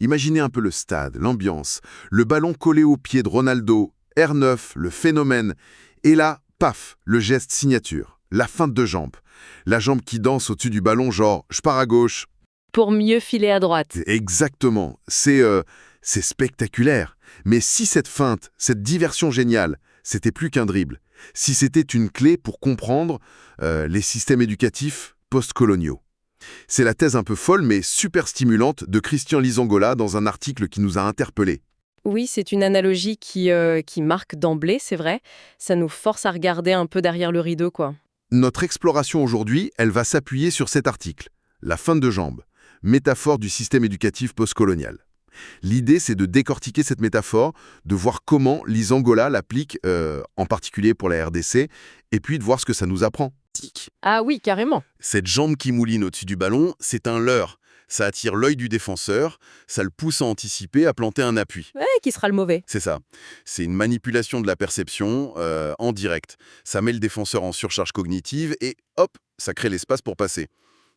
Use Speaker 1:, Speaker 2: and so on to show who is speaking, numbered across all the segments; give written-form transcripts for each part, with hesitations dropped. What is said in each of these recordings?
Speaker 1: Imaginez un peu le stade, l'ambiance, le ballon collé au pied de Ronaldo, R9, le phénomène, et là, paf, le geste signature, la feinte de jambe. La jambe qui danse au-dessus du ballon genre « je pars à gauche ».
Speaker 2: Pour mieux filer à droite.
Speaker 1: Exactement, c'est spectaculaire. Mais si cette feinte, cette diversion géniale, c'était plus qu'un dribble, si c'était une clé pour comprendre les systèmes éducatifs postcoloniaux. C'est la thèse un peu folle mais super stimulante de Christian Lizangola dans un article qui nous a interpellés.
Speaker 2: Oui, c'est une analogie qui marque d'emblée, c'est vrai. Ça nous force à regarder un peu derrière le rideau, quoi.
Speaker 1: Notre exploration aujourd'hui, elle va s'appuyer sur cet article, la feinte de jambe, métaphore du système éducatif postcolonial. L'idée, c'est de décortiquer cette métaphore, de voir comment Lizangola l'applique, en particulier pour la RDC, et puis de voir ce que ça nous apprend.
Speaker 2: Ah oui, carrément.
Speaker 1: Cette jambe qui mouline au-dessus du ballon, c'est un leurre. Ça attire l'œil du défenseur, ça le pousse à anticiper, à planter un appui.
Speaker 2: Ouais, qui sera le mauvais?
Speaker 1: C'est ça. C'est une manipulation de la perception en direct. Ça met le défenseur en surcharge cognitive et hop, ça crée l'espace pour passer.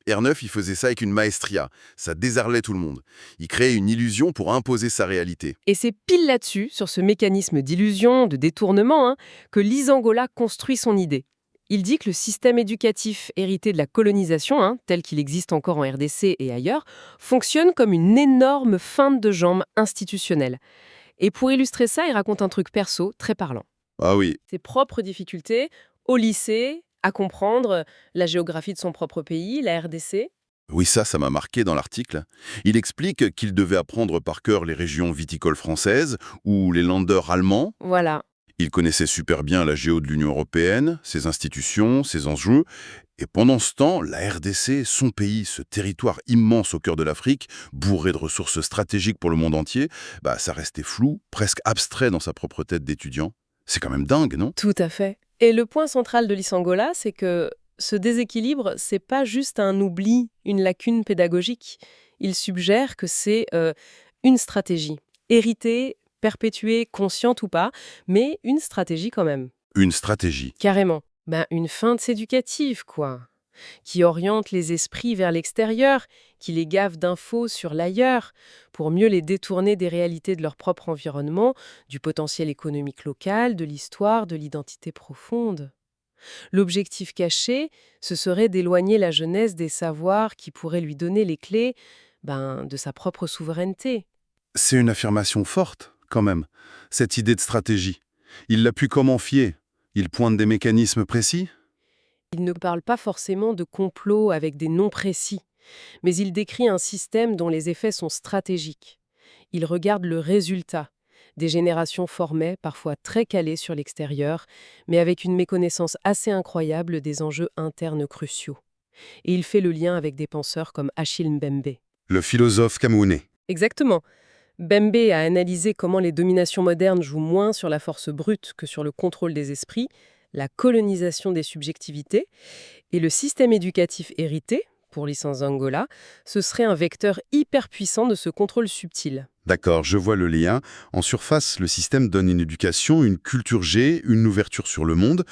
Speaker 1: R9, il faisait ça avec une maestria. Ça désarçonnait tout le monde. Il créait une illusion pour imposer sa réalité.
Speaker 2: Et c'est pile là-dessus, sur ce mécanisme d'illusion, de détournement, que Lizangola construit son idée. Il dit que le système éducatif hérité de la colonisation, tel qu'il existe encore en RDC et ailleurs, fonctionne comme une énorme feinte de jambes institutionnelle. Et pour illustrer ça, il raconte un truc perso très parlant.
Speaker 1: Ah oui,
Speaker 2: Ses propres difficultés au lycée, à comprendre la géographie de son propre pays, la RDC.
Speaker 1: oui, ça m'a marqué dans l'article. Il explique qu'il devait apprendre par cœur les régions viticoles françaises ou les Länder allemands.
Speaker 2: Voilà.
Speaker 1: Il connaissait super bien la géo de l'Union européenne, ses institutions, ses enjeux. Et pendant ce temps, la RDC, son pays, ce territoire immense au cœur de l'Afrique, bourré de ressources stratégiques pour le monde entier, ça restait flou, presque abstrait dans sa propre tête d'étudiant. C'est quand même dingue, non?
Speaker 2: Tout à fait. Et le point central de Lizangola, c'est que ce déséquilibre, c'est pas juste un oubli, une lacune pédagogique. Il suggère que c'est une stratégie, héritée, perpétuée, consciente ou pas, mais une stratégie quand même.
Speaker 1: Une stratégie.
Speaker 2: Carrément. Une feinte éducative, quoi, qui oriente les esprits vers l'extérieur, qui les gave d'infos sur l'ailleurs, pour mieux les détourner des réalités de leur propre environnement, du potentiel économique local, de l'histoire, de l'identité profonde. L'objectif caché, ce serait d'éloigner la jeunesse des savoirs qui pourraient lui donner les clés de sa propre souveraineté.
Speaker 1: C'est une affirmation forte, quand même, cette idée de stratégie. Il l'appuie comment fier? Il pointe des mécanismes précis?
Speaker 2: Il ne parle pas forcément de complot avec des noms précis, mais il décrit un système dont les effets sont stratégiques. Il regarde le résultat, des générations formées, parfois très calées sur l'extérieur, mais avec une méconnaissance assez incroyable des enjeux internes cruciaux. Et il fait le lien avec des penseurs comme Achille Mbembe.
Speaker 1: Le philosophe camerounais.
Speaker 2: Exactement. Mbembe a analysé comment les dominations modernes jouent moins sur la force brute que sur le contrôle des esprits, la colonisation des subjectivités, et le système éducatif hérité, pour licence Angola, ce serait un vecteur hyper puissant de ce contrôle subtil.
Speaker 1: D'accord, je vois le lien. En surface, le système donne une éducation, une culture G, une ouverture sur le monde,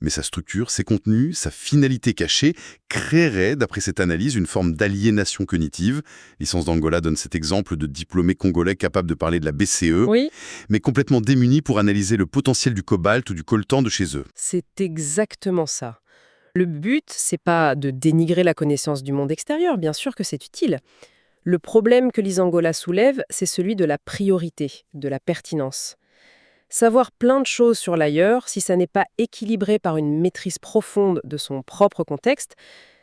Speaker 1: mais sa structure, ses contenus, sa finalité cachée créerait, d'après cette analyse, une forme d'aliénation cognitive. Licence d'Angola donne cet exemple de diplômés congolais capables de parler de la BCE,
Speaker 2: Oui,
Speaker 1: mais complètement démunis pour analyser le potentiel du cobalt ou du coltan de chez eux.
Speaker 2: c'est exactement ça. Le but, c'est pas de dénigrer la connaissance du monde extérieur, bien sûr que c'est utile. Le problème que Lizangola soulève, c'est celui de la priorité, de la pertinence. Savoir plein de choses sur l'ailleurs, si ça n'est pas équilibré par une maîtrise profonde de son propre contexte,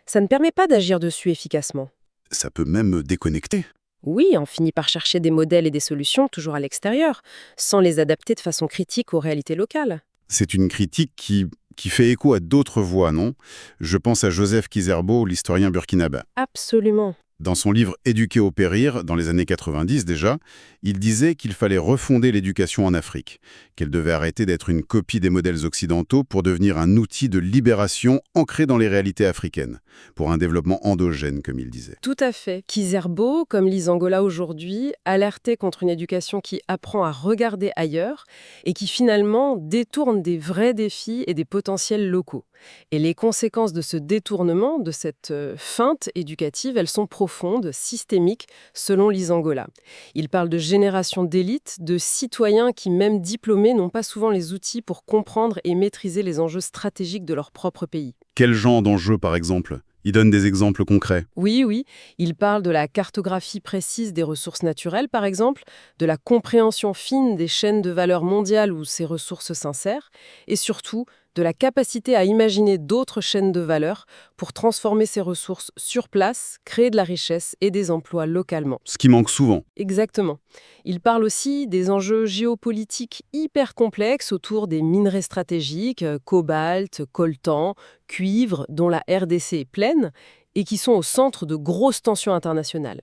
Speaker 2: ça ne permet pas d'agir dessus efficacement.
Speaker 1: Ça peut même déconnecter.
Speaker 2: Oui, on finit par chercher des modèles et des solutions toujours à l'extérieur, sans les adapter de façon critique aux réalités locales.
Speaker 1: C'est une critique qui fait écho à d'autres voix, non? Je pense à Joseph Kizerbo, l'historien burkinabé.
Speaker 2: Absolument.
Speaker 1: Dans son livre Éduquer au périr, dans les années 90 déjà, il disait qu'il fallait refonder l'éducation en Afrique, qu'elle devait arrêter d'être une copie des modèles occidentaux pour devenir un outil de libération ancré dans les réalités africaines, pour un développement endogène, comme il disait.
Speaker 2: Tout à fait. Kizerbo, comme Lizangola aujourd'hui, alertait contre une éducation qui apprend à regarder ailleurs et qui finalement détourne des vrais défis et des potentiels locaux. Et les conséquences de ce détournement, de cette feinte éducative, elles sont profondes. profonde, systémique, selon Lisangola. Il parle de génération d'élites, de citoyens qui, même diplômés, n'ont pas souvent les outils pour comprendre et maîtriser les enjeux stratégiques de leur propre pays.
Speaker 3: Quel genre d'enjeu, par exemple? Il donne des exemples concrets.
Speaker 2: Oui, il parle de la cartographie précise des ressources naturelles, par exemple, de la compréhension fine des chaînes de valeur mondiales où ces ressources s'insèrent, et surtout de la capacité à imaginer d'autres chaînes de valeur pour transformer ces ressources sur place, créer de la richesse et des emplois localement.
Speaker 3: Ce qui manque souvent.
Speaker 2: Exactement. Il parle aussi des enjeux géopolitiques hyper complexes autour des minerais stratégiques, cobalt, coltan, cuivre, dont la RDC est pleine, et qui sont au centre de grosses tensions internationales.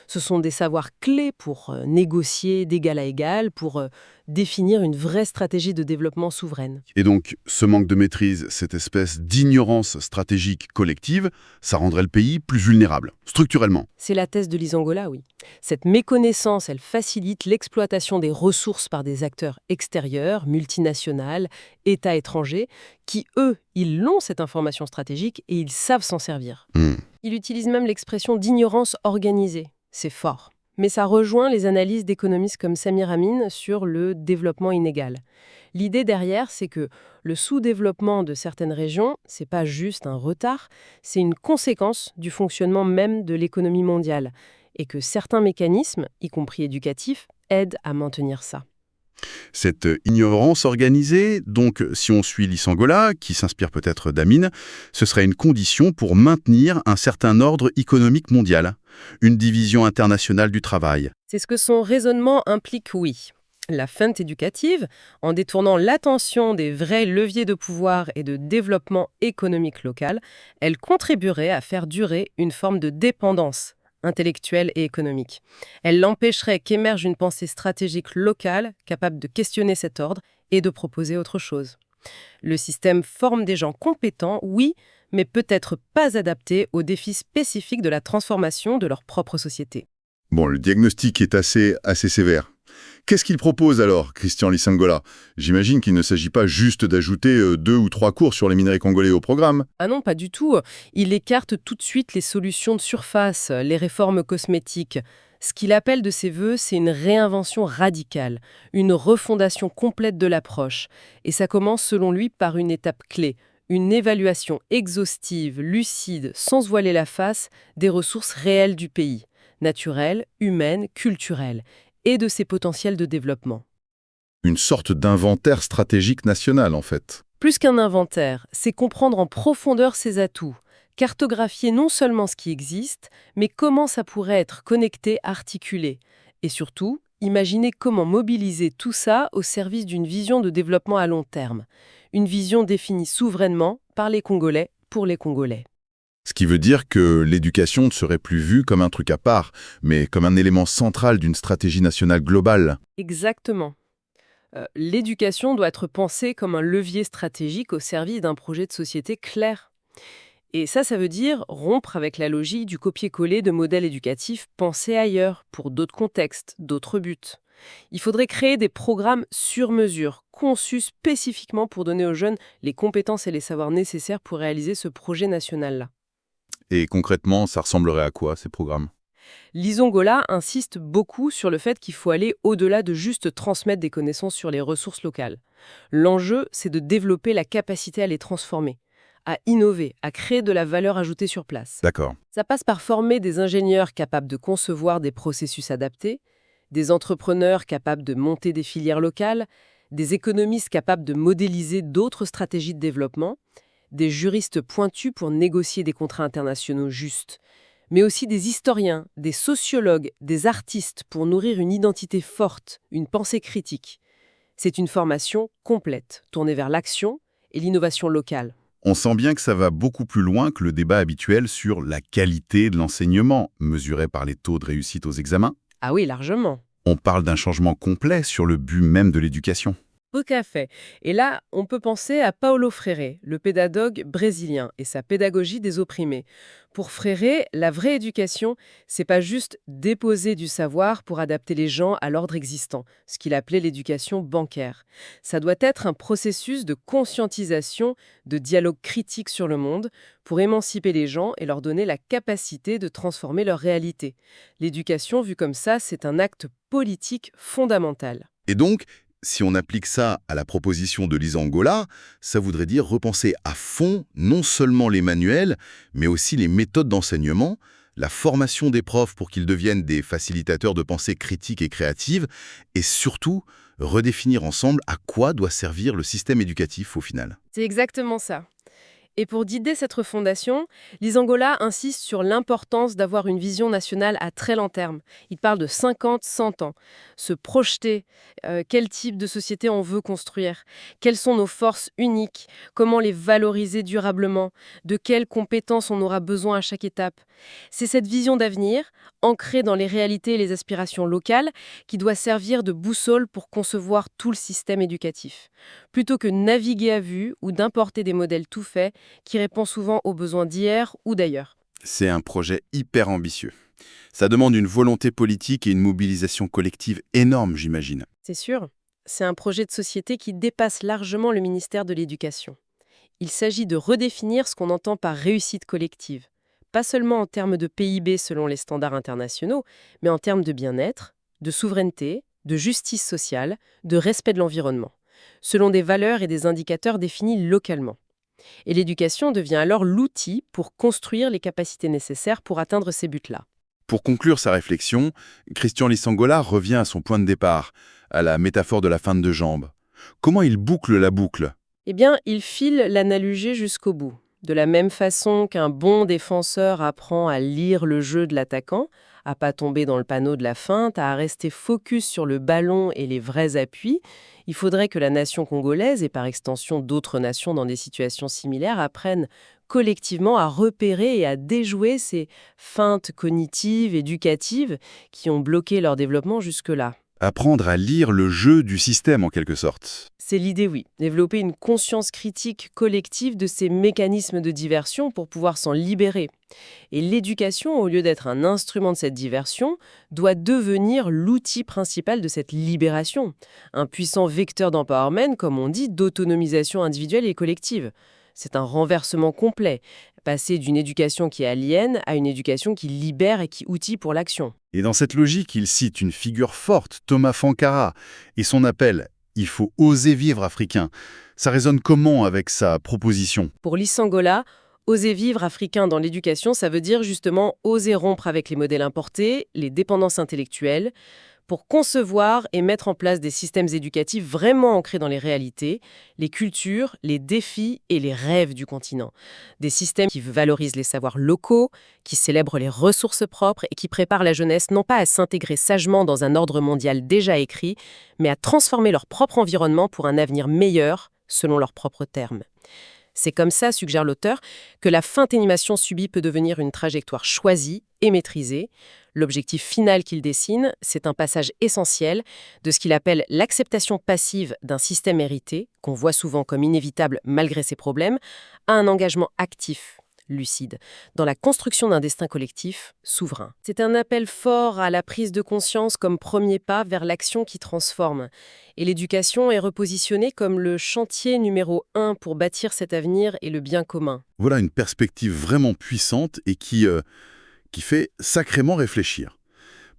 Speaker 2: Ce sont des savoirs clés pour négocier d'égal à égal, pour définir une vraie stratégie de développement souveraine.
Speaker 3: Et donc, ce manque de maîtrise, cette espèce d'ignorance stratégique collective, ça rendrait le pays plus vulnérable, structurellement.
Speaker 2: C'est la thèse de Lisangola, oui. Cette méconnaissance, elle facilite l'exploitation des ressources par des acteurs extérieurs, multinationales, États étrangers, qui, eux, ils l'ont cette information stratégique et ils savent s'en servir. Il utilise même l'expression d'ignorance organisée. C'est fort. Mais ça rejoint les analyses d'économistes comme Samir Amin sur le développement inégal. L'idée derrière, c'est que le sous-développement de certaines régions, c'est pas juste un retard, c'est une conséquence du fonctionnement même de l'économie mondiale, et que certains mécanismes, y compris éducatifs, aident à maintenir ça.
Speaker 3: Cette ignorance organisée, donc si on suit Lisangola, qui s'inspire peut-être d'Amin, ce serait une condition pour maintenir un certain ordre économique mondial, une division internationale du travail.
Speaker 2: C'est ce que son raisonnement implique, oui. La feinte éducative, en détournant l'attention des vrais leviers de pouvoir et de développement économique local, elle contribuerait à faire durer une forme de dépendance intellectuelle et économique. Elle l'empêcherait qu'émerge une pensée stratégique locale capable de questionner cet ordre et de proposer autre chose. Le système forme des gens compétents, oui, mais peut-être pas adaptés aux défis spécifiques de la transformation de leur propre société.
Speaker 4: Bon, le diagnostic est assez sévère. Qu'est-ce qu'il propose alors, Christian Lisangola? J'imagine qu'il ne s'agit pas juste d'ajouter 2 ou 3 cours sur les minerais congolais au programme.
Speaker 2: Ah non, pas du tout. Il écarte tout de suite les solutions de surface, les réformes cosmétiques. Ce qu'il appelle de ses vœux, c'est une réinvention radicale, une refondation complète de l'approche. Et ça commence selon lui par une étape clé, une évaluation exhaustive, lucide, sans se voiler la face, des ressources réelles du pays, naturelles, humaines, culturelles, et de ses potentiels de développement.
Speaker 4: Une sorte d'inventaire stratégique national, en fait.
Speaker 2: Plus qu'un inventaire, c'est comprendre en profondeur ses atouts, cartographier non seulement ce qui existe, mais comment ça pourrait être connecté, articulé, et surtout, imaginer comment mobiliser tout ça au service d'une vision de développement à long terme, une vision définie souverainement par les Congolais pour les Congolais.
Speaker 4: Ce qui veut dire que l'éducation ne serait plus vue comme un truc à part, mais comme un élément central d'une stratégie nationale globale.
Speaker 2: Exactement. L'éducation doit être pensée comme un levier stratégique au service d'un projet de société clair. Et ça veut dire rompre avec la logique du copier-coller de modèles éducatifs pensés ailleurs, pour d'autres contextes, d'autres buts. Il faudrait créer des programmes sur mesure, conçus spécifiquement pour donner aux jeunes les compétences et les savoirs nécessaires pour réaliser ce projet national-là.
Speaker 4: Et concrètement, ça ressemblerait à quoi, ces programmes?
Speaker 2: Lisangola insiste beaucoup sur le fait qu'il faut aller au-delà de juste transmettre des connaissances sur les ressources locales. L'enjeu, c'est de développer la capacité à les transformer, à innover, à créer de la valeur ajoutée sur place.
Speaker 4: D'accord.
Speaker 2: Ça passe par former des ingénieurs capables de concevoir des processus adaptés, des entrepreneurs capables de monter des filières locales, des économistes capables de modéliser d'autres stratégies de développement, des juristes pointus pour négocier des contrats internationaux justes, mais aussi des historiens, des sociologues, des artistes pour nourrir une identité forte, une pensée critique. C'est une formation complète, tournée vers l'action et l'innovation locale.
Speaker 4: On sent bien que ça va beaucoup plus loin que le débat habituel sur la qualité de l'enseignement, mesuré par les taux de réussite aux examens.
Speaker 2: Ah oui, largement.
Speaker 4: On parle d'un changement complet sur le but même de l'éducation.
Speaker 2: Tout à fait. Et là, on peut penser à Paulo Freire, le pédagogue brésilien, et sa pédagogie des opprimés. Pour Freire, la vraie éducation, c'est pas juste déposer du savoir pour adapter les gens à l'ordre existant, ce qu'il appelait l'éducation bancaire. Ça doit être un processus de conscientisation, de dialogue critique sur le monde, pour émanciper les gens et leur donner la capacité de transformer leur réalité. L'éducation, vue comme ça, c'est un acte politique fondamental.
Speaker 1: Et donc, si on applique ça à la proposition de Lisa Angola, ça voudrait dire repenser à fond non seulement les manuels, mais aussi les méthodes d'enseignement, la formation des profs pour qu'ils deviennent des facilitateurs de pensée critique et créative, et surtout redéfinir ensemble à quoi doit servir le système éducatif au final.
Speaker 2: C'est exactement ça. Et pour guider cette refondation, Lisangola insiste sur l'importance d'avoir une vision nationale à très long terme. Il parle de 50, 100 ans. Se projeter, quel type de société on veut construire, quelles sont nos forces uniques, comment les valoriser durablement, de quelles compétences on aura besoin à chaque étape. C'est cette vision d'avenir, ancrée dans les réalités et les aspirations locales, qui doit servir de boussole pour concevoir tout le système éducatif. Plutôt que naviguer à vue ou d'importer des modèles tout faits, qui répond souvent aux besoins d'hier ou d'ailleurs.
Speaker 3: C'est un projet hyper ambitieux. Ça demande une volonté politique et une mobilisation collective énorme, j'imagine.
Speaker 2: C'est sûr, c'est un projet de société qui dépasse largement le ministère de l'Éducation. Il s'agit de redéfinir ce qu'on entend par réussite collective, pas seulement en termes de PIB selon les standards internationaux, mais en termes de bien-être, de souveraineté, de justice sociale, de respect de l'environnement, selon des valeurs et des indicateurs définis localement. Et l'éducation devient alors l'outil pour construire les capacités nécessaires pour atteindre ces buts-là.
Speaker 3: Pour conclure sa réflexion, Christian Lisangola revient à son point de départ, à la métaphore de la feinte de jambe. Comment il boucle la boucle?
Speaker 2: Eh bien, il file l'analogie jusqu'au bout. De la même façon qu'un bon défenseur apprend à lire le jeu de l'attaquant, à pas tomber dans le panneau de la feinte, à rester focus sur le ballon et les vrais appuis, il faudrait que la nation congolaise, et par extension d'autres nations dans des situations similaires, apprennent collectivement à repérer et à déjouer ces feintes cognitives, éducatives, qui ont bloqué leur développement jusque-là.
Speaker 3: Apprendre à lire le jeu du système, en quelque sorte.
Speaker 2: C'est l'idée, oui. Développer une conscience critique collective de ces mécanismes de diversion pour pouvoir s'en libérer. Et l'éducation, au lieu d'être un instrument de cette diversion, doit devenir l'outil principal de cette libération. Un puissant vecteur d'empowerment, comme on dit, d'autonomisation individuelle et collective. C'est un renversement complet. Passer d'une éducation qui aliène à une éducation qui libère et qui outille pour l'action.
Speaker 3: Et dans cette logique, il cite une figure forte, Thomas Sankara, et son appel « Il faut oser vivre africain ». Ça résonne comment avec sa proposition?
Speaker 2: Pour Lisangola, oser vivre africain dans l'éducation, ça veut dire justement oser rompre avec les modèles importés, les dépendances intellectuelles, pour concevoir et mettre en place des systèmes éducatifs vraiment ancrés dans les réalités, les cultures, les défis et les rêves du continent. Des systèmes qui valorisent les savoirs locaux, qui célèbrent les ressources propres et qui préparent la jeunesse non pas à s'intégrer sagement dans un ordre mondial déjà écrit, mais à transformer leur propre environnement pour un avenir meilleur, selon leurs propres termes. C'est comme ça, suggère l'auteur, que la feinte animation subie peut devenir une trajectoire choisie et maîtrisée. L'objectif final qu'il dessine, c'est un passage essentiel de ce qu'il appelle l'acceptation passive d'un système hérité, qu'on voit souvent comme inévitable malgré ses problèmes, à un engagement actif, lucide, dans la construction d'un destin collectif souverain. C'est un appel fort à la prise de conscience comme premier pas vers l'action qui transforme. Et l'éducation est repositionnée comme le chantier numéro 1 pour bâtir cet avenir et le bien commun.
Speaker 1: Voilà une perspective vraiment puissante et qui fait sacrément réfléchir.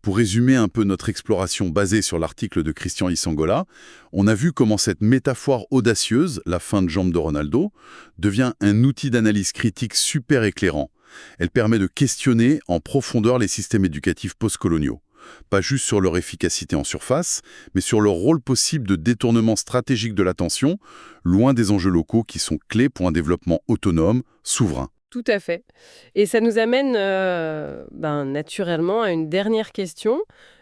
Speaker 1: Pour résumer un peu notre exploration basée sur l'article de Christian Lisangola, on a vu comment cette métaphore audacieuse, la feinte de jambe de Ronaldo, devient un outil d'analyse critique super éclairant. Elle permet de questionner en profondeur les systèmes éducatifs postcoloniaux. Pas juste sur leur efficacité en surface, mais sur leur rôle possible de détournement stratégique de l'attention, loin des enjeux locaux qui sont clés pour un développement autonome, souverain.
Speaker 2: Tout à fait. Et ça nous amène naturellement à une dernière question,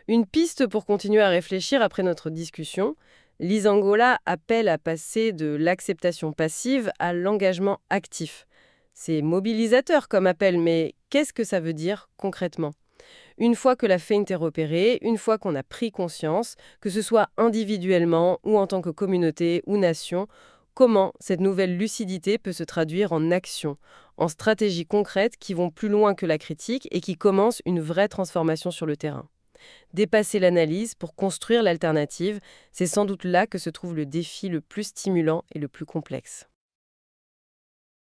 Speaker 2: une piste pour continuer à réfléchir après notre discussion. Lisangola appelle à passer de l'acceptation passive à l'engagement actif. C'est mobilisateur comme appel, mais qu'est-ce que ça veut dire concrètement ? Une fois que la feinte est repérée, une fois qu'on a pris conscience, que ce soit individuellement ou en tant que communauté ou nation, comment cette nouvelle lucidité peut se traduire en action, en stratégies concrètes qui vont plus loin que la critique et qui commencent une vraie transformation sur le terrain. Dépasser l'analyse pour construire l'alternative, c'est sans doute là que se trouve le défi le plus stimulant et le plus complexe.